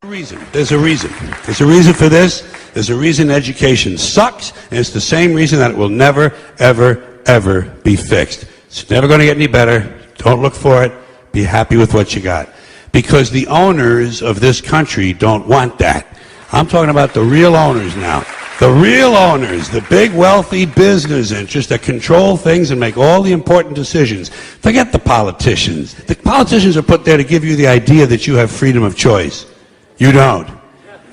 There's a reason. There's a reason for this. There's a reason education sucks, and it's the same reason that it will never, ever, ever be fixed. It's never going to get any better. Don't look for it. Be happy with what you got. Because the owners of this country don't want that. I'm talking about the real owners now. The real owners, the big wealthy business interests that control things and make all the important decisions. Forget the politicians. The politicians are put there to give you the idea that you have freedom of choice. You don't.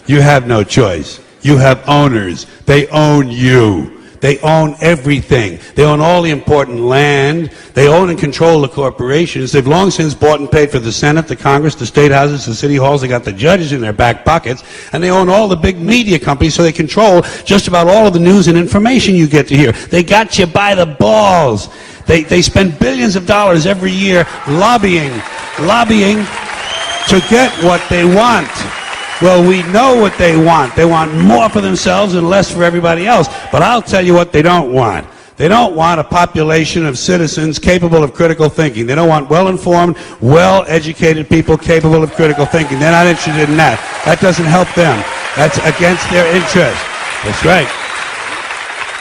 You have no choice. You have owners. They own you. They own everything. They own all the important land. They own and control the corporations. They've long since bought and paid for the Senate, the Congress, the state houses, the city halls. They got the judges in their back pockets. And they own all the big media companies, so they control just about all of the news and information you get to hear. They got you by the balls. They spend billions of dollars every year lobbying to get what they want. Well, we know what they want. They want more for themselves and less for everybody else. But I'll tell you what they don't want. They don't want a population of citizens capable of critical thinking. They don't want well-informed, well-educated people capable of critical thinking. They're not interested in that. That doesn't help them. That's against their interest. That's right.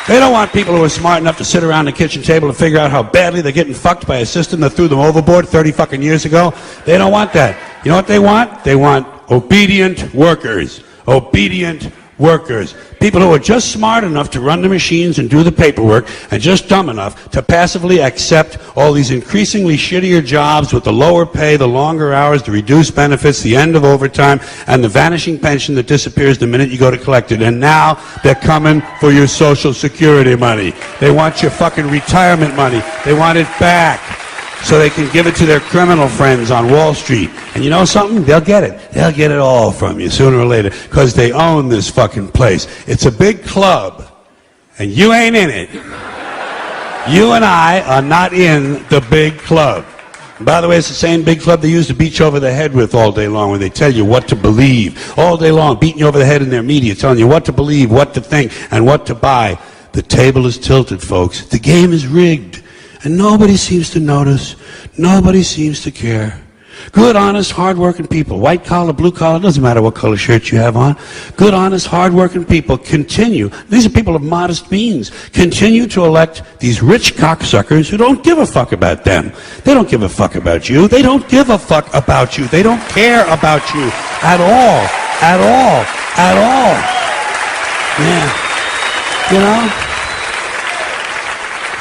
They don't want people who are smart enough to sit around the kitchen table and figure out how badly they're getting fucked by a system that threw them overboard 30 fucking years ago. They don't want that. You know what they want? They want obedient workers. Obedient workers. People who are just smart enough to run the machines and do the paperwork, and just dumb enough to passively accept all these increasingly shittier jobs with the lower pay, the longer hours, the reduced benefits, the end of overtime, and the vanishing pension that disappears the minute you go to collect it. And now they're coming for your Social Security money. They want your fucking retirement money. They want it back, so they can give it to their criminal friends on Wall Street. And you know something? They'll get it. They'll get it all from you sooner or later, because they own this fucking place. It's a big club, and you ain't in it. You and I are not in the big club. And by the way, it's the same big club they used to beat you over the head with all day long, when they tell you what to believe. All day long, beating you over the head in their media, telling you what to believe, what to think, and what to buy. The table is tilted, folks. The game is rigged. And nobody seems to notice. Nobody seems to care. Good, honest, hard-working people, white collar, blue collar, doesn't matter what color shirt you have on. Good, honest, hard-working people continue. These are people of modest means. Continue to elect these rich cocksuckers who don't give a fuck about them. They don't give a fuck about you. They don't give a fuck about you. They don't care about you at all. At all. At all. Yeah. You know?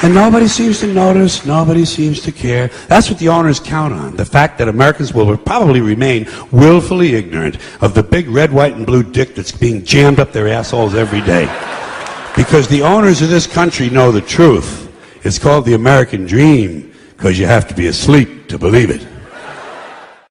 And nobody seems to notice, nobody seems to care. That's what the owners count on, the fact that Americans will probably remain willfully ignorant of the big red, white, and blue dick that's being jammed up their assholes every day. Because the owners of this country know the truth. It's called the American dream, because you have to be asleep to believe it.